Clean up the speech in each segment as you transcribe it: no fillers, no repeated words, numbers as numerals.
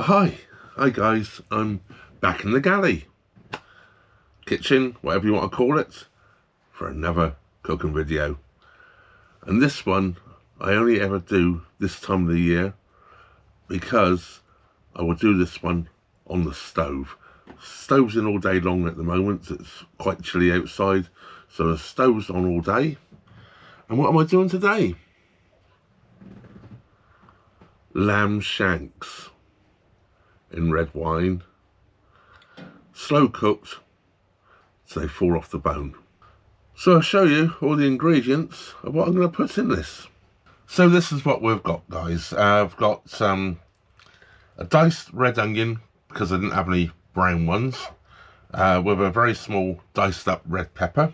Well, hi guys, I'm back in the galley, kitchen, whatever you want to call it, for another cooking video. And this one I only ever do this time of the year because I will do this one on the stove. Stove's in all day long at the moment. It's quite chilly outside, so the stove's on all day. And what am I doing today? Lamb shanks in red wine, slow cooked so they fall off the bone. So I'll show you all the ingredients of what I'm going to put in this. So this is what we've got, guys. I've got a diced red onion because I didn't have any brown ones, with a very small diced up red pepper,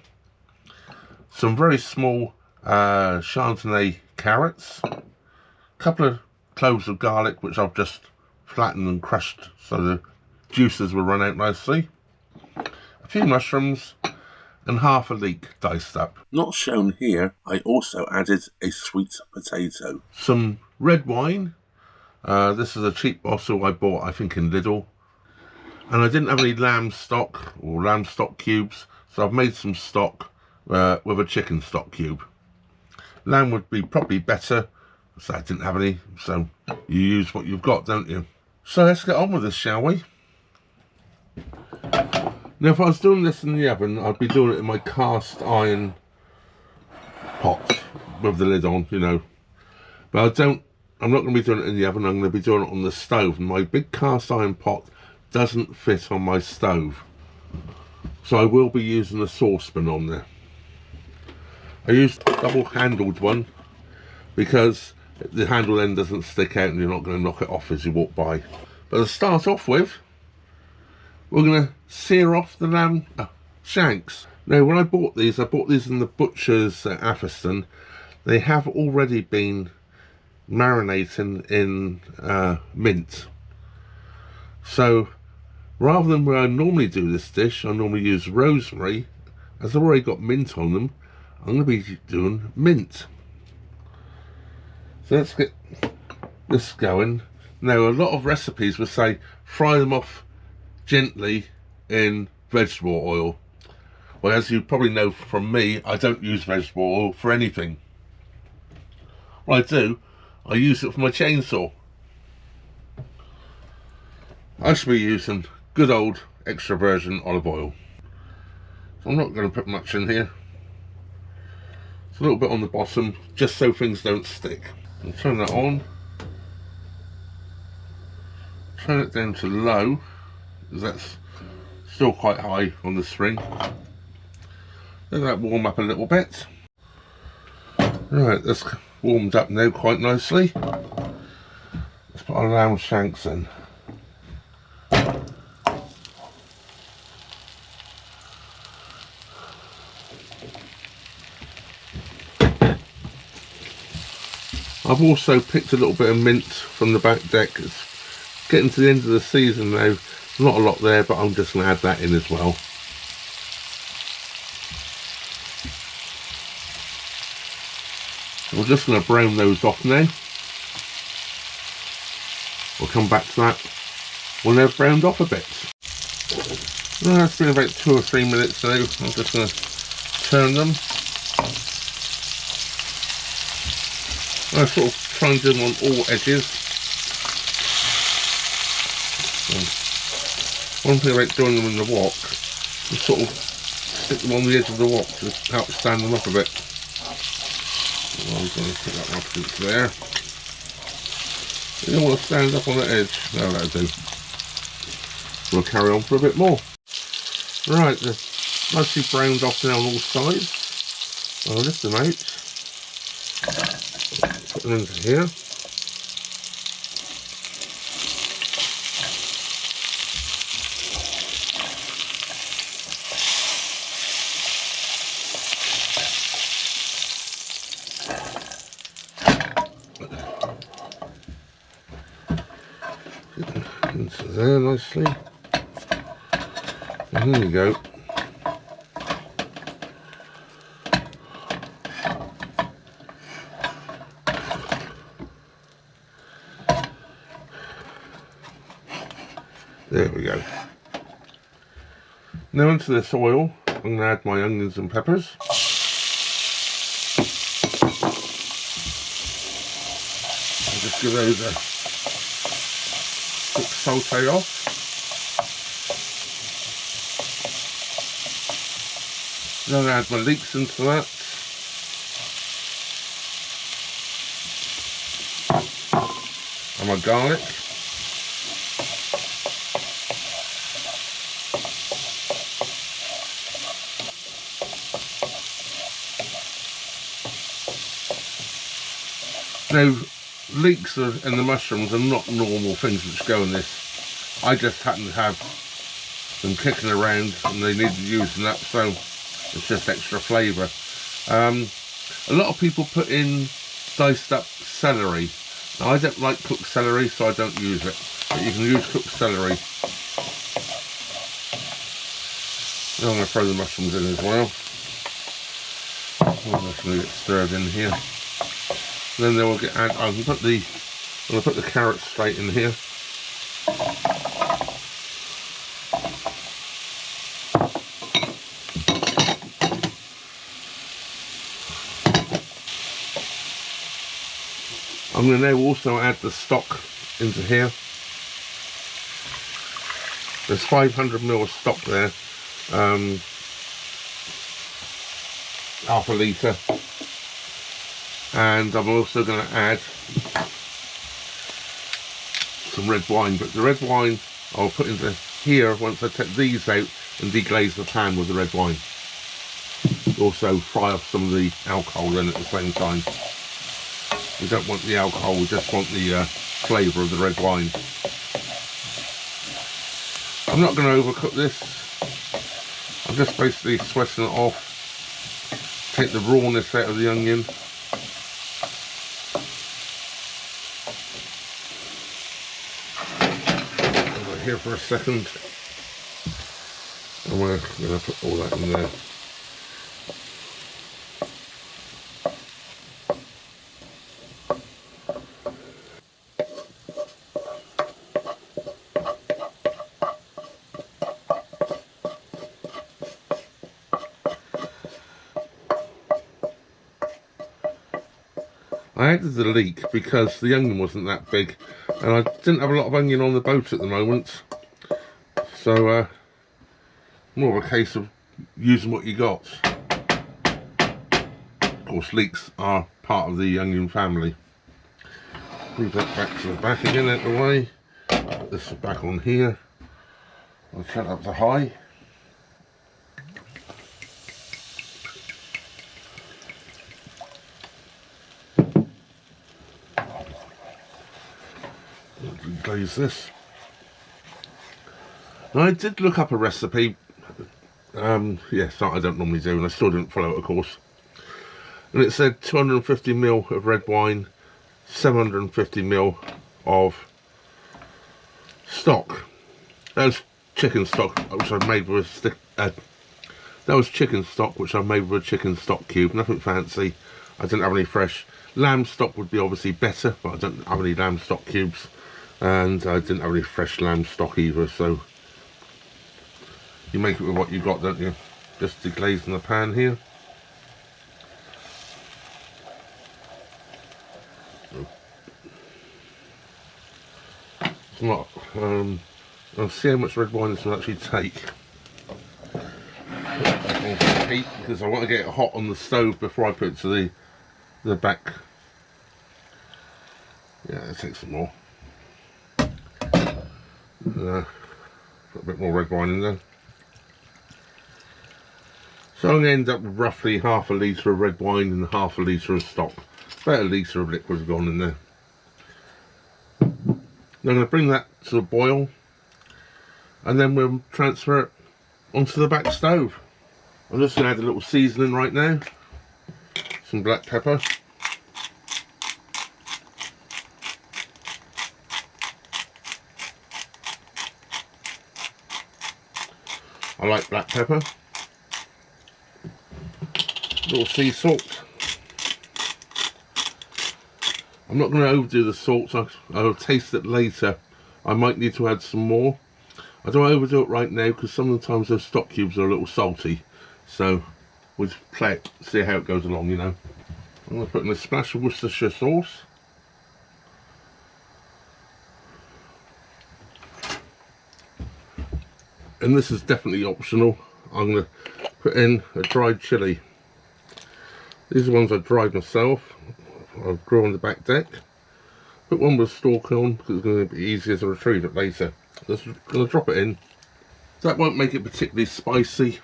some very small Chantenay carrots, a couple of cloves of garlic which I've just flattened and crushed so the juices will run out nicely, a few mushrooms, and half a leek diced up. Not shown here, I also added a sweet potato. Some red wine. This is a cheap bottle I bought, I think, in Lidl. And I didn't have any lamb stock or lamb stock cubes, so I've made some stock with a chicken stock cube. Lamb would be probably better, so I didn't have any, so you use what you've got, don't you? So let's get on with this, shall we? Now, if I was doing this in the oven, I'd be doing it in my cast iron pot with the lid on, you know. But I'm not going to be doing it in the oven, I'm going to be doing it on the stove. And my big cast iron pot doesn't fit on my stove, so I will be using a saucepan on there. I used a double-handled one because the handle then doesn't stick out and you're not going to knock it off as you walk by. But to start off with, we're going to sear off the lamb shanks. Now, when I bought these in the butcher's at Atherstone. They have already been marinating in mint. So rather than where I normally do this dish, I normally use rosemary. As I've already got mint on them, I'm going to be doing mint. So let's get this going. Now, a lot of recipes will say fry them off gently in vegetable oil. Well, as you probably know from me, I don't use vegetable oil for anything. What I do, I use it for my chainsaw. I should be using good old extra virgin olive oil. So I'm not going to put much in here. It's a little bit on the bottom, just so things don't stick. I'll turn that on. Turn it down to low, because that's still quite high on the string. Let that warm up a little bit. Right, that's warmed up now quite nicely. Let's put our lamb shanks in. I've also picked a little bit of mint from the back deck. It's getting to the end of the season now. Not a lot there, but I'm just going to add that in as well. We're just going to brown those off now. We'll come back to that when they're browned off a bit. Well, that's been about 2 or 3 minutes now. I'm just going to turn them. I sort of try and do them on all edges. One thing about doing them in the wok, you sort of stick them on the edge of the wok to help stand them up a bit. I'm going to put that off because it's there. You don't want to stand up on the edge. No, that'll do. We'll carry on for a bit more. Right, they're nicely browned off now on all sides. I'll lift them out. Put them into here. Into there nicely. And there you go. There we go. Now into this oil, I'm going to add my onions and peppers. I'll just give those a quick saute off. Then I'll add my leeks into that. And my garlic. Now, leeks and the mushrooms are not normal things which go in this. I just happen to have them kicking around and they needed using up, so it's just extra flavour. A lot of people put in diced up celery. Now, I don't like cooked celery, so I don't use it. But you can use cooked celery. Now I'm going to throw the mushrooms in as well. I'm just going to get stirred in here. Then they will get add. I'm going to put the carrots straight in here. I'm going to now also add the stock into here. There's 500 ml of stock there, half a litre, and I'm also going to add some red wine, but the red wine I'll put into here once I take these out and deglaze the pan with the red wine. Also fry off some of the alcohol then at the same time. We don't want the alcohol, we just want the flavour of the red wine. I'm not going to overcook this. I'm just basically sweating it off. Take the rawness out of the onion. Over here for a second. And we're going to put all that in there. I added the leek because the onion wasn't that big and I didn't have a lot of onion on the boat at the moment, so more of a case of using what you got. Of course, leeks are part of the onion family. Move that back to the back again out the way. Put this back on here. I'll turn it up to high. Glaze this. Now, I did look up a recipe. Yes, I don't normally do, and I still didn't follow it, of course. And it said 250 ml of red wine, 750 ml of stock. That was chicken stock, which I made with that was chicken stock, which I made with a chicken stock cube. Nothing fancy. I didn't have any fresh. Lamb stock would be obviously better, but I don't have any lamb stock cubes. And I didn't have any fresh lamb stock either, so you make it with what you got, don't you? Just deglaze in the pan here. It's not. I'll see how much red wine this will actually take. Put that on for heat because I want to get it hot on the stove before I put it to the back. Yeah, it takes some more. Put a bit more red wine in there. So I'm going to end up with roughly half a litre of red wine and half a litre of stock. About a litre of liquid gone in there. Then I'm going to bring that to a boil and then we'll transfer it onto the back stove. I'm just going to add a little seasoning right now. Some black pepper. I like black pepper. A little sea salt. I'm not going to overdo the salt. I'll taste it later. I might need to add some more. I don't overdo it right now because sometimes those stock cubes are a little salty. So we'll just play it, see how it goes along, you know. I'm going to put in a splash of Worcestershire sauce. And this is definitely optional. I'm going to put in a dried chilli. These are ones I dried myself. I grew on the back deck. Put one with stalk on because it's going to be easier to retrieve it later. Just going to drop it in. That won't make it particularly spicy.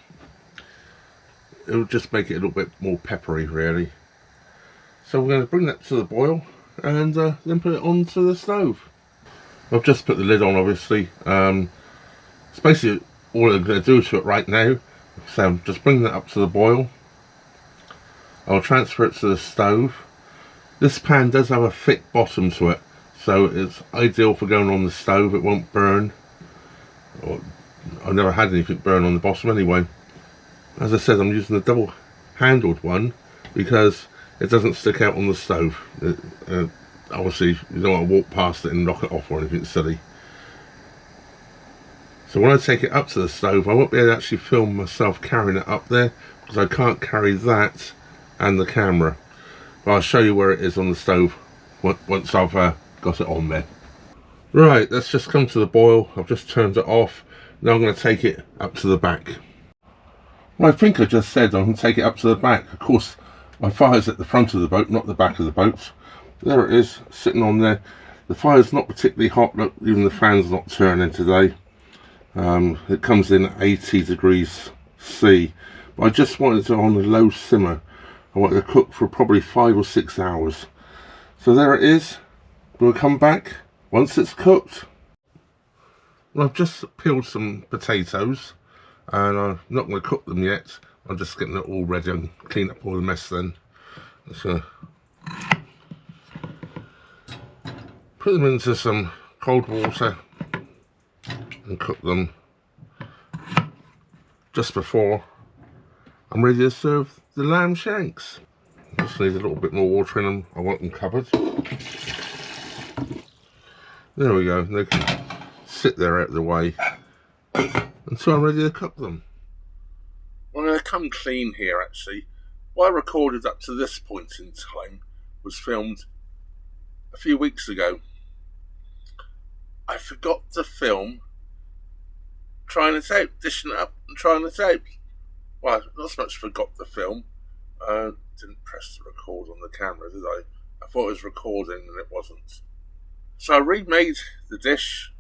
It'll just make it a little bit more peppery, really. So we're going to bring that to the boil and then put it onto the stove. I've just put the lid on, obviously. It's basically all I'm going to do to it right now. So just bring that up to the boil. I'll transfer it to the stove. This pan does have a thick bottom to it, so it's ideal for going on the stove. It won't burn. I've never had anything burn on the bottom anyway. As I said, I'm using the double handled one because it doesn't stick out on the stove. Obviously you don't want to walk past it and knock it off or anything silly. So when I take it up to the stove, I won't be able to actually film myself carrying it up there because I can't carry that and the camera. But I'll show you where it is on the stove once I've got it on there. Right, let's just come to the boil. I've just turned it off. Now I'm going to take it up to the back. Well, I think I just said I'm going to take it up to the back. Of course, my fire's at the front of the boat, not the back of the boat. There it is, sitting on there. The fire's not particularly hot. Look, even the fan's not turning today. It comes in at 80 degrees C. But I just wanted it on a low simmer. I want it to cook for probably 5 or 6 hours. So there it is. We'll come back once it's cooked. Well, I've just peeled some potatoes and I'm not going to cook them yet. I'm just getting it all ready and clean up all the mess then. So put them into some cold water and cook them just before I'm ready to serve the lamb shanks. Just need a little bit more water in them. I want them covered. There we go. They can sit there out of the way until I'm ready to cook them. I'm going to come clean here actually. What I recorded up to this point in time was filmed a few weeks ago. I forgot to film trying to tape, dishing it up and trying to tape. Well, not so much forgot to film. Didn't press the record on the camera, did I? I thought it was recording and it wasn't. So I remade the dish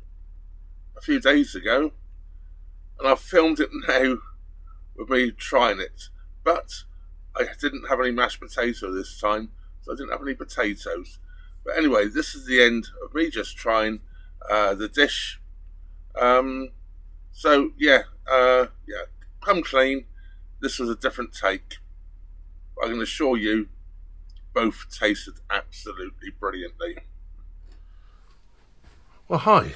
a few days ago and I've filmed it now with me trying it. But I didn't have any mashed potato this time, so I didn't have any potatoes. But anyway, this is the end of me just trying the dish. So yeah, come clean. This was a different take. I can assure you, both tasted absolutely brilliantly. Well, hi.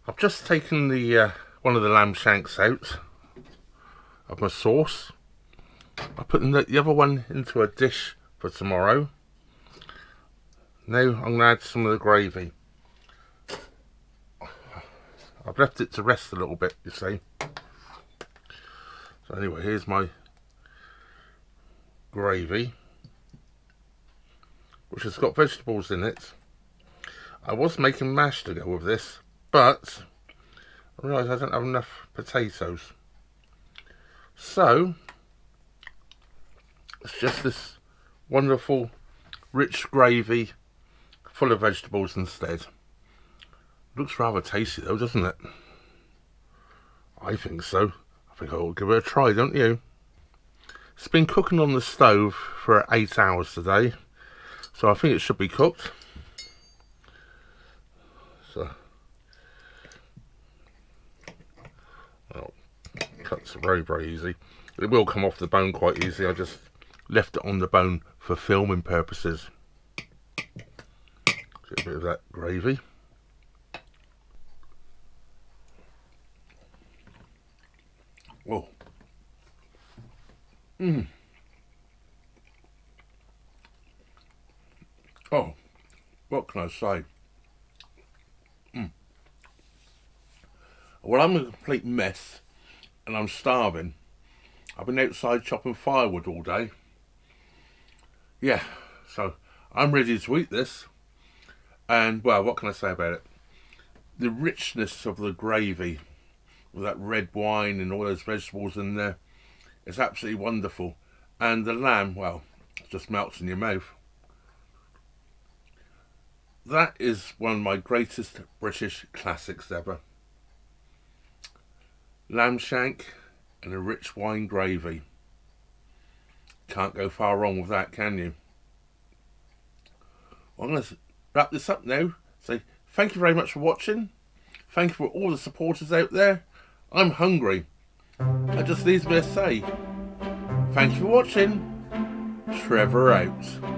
I've just taken the one of the lamb shanks out of my sauce. I put the other one into a dish for tomorrow. Now I'm going to add some of the gravy. I've left it to rest a little bit, you see. So anyway, here's my gravy, which has got vegetables in it. I was making mash to go with this, but I realised I don't have enough potatoes. So it's just this wonderful rich gravy full of vegetables instead. Looks rather tasty though, doesn't it? I think so. I think I'll give it a try, don't you? It's been cooking on the stove for 8 hours today, so I think it should be cooked. So cuts very, very easy. It will come off the bone quite easy. I just left it on the bone for filming purposes. Get a bit of that gravy. Oh. Oh, what can I say? Well, I'm a complete mess and I'm starving. I've been outside chopping firewood all day. Yeah, so I'm ready to eat this. And, well, what can I say about it? The richness of the gravy with that red wine and all those vegetables in there is absolutely wonderful. And the lamb, well, it just melts in your mouth. That is one of my greatest British classics ever. Lamb shank and a rich wine gravy. Can't go far wrong with that, can you? Well, I'm going to wrap this up now. Say thank you very much for watching. Thank you for all the supporters out there. I'm hungry. It just leaves me to say, thank you for watching. Trevor out.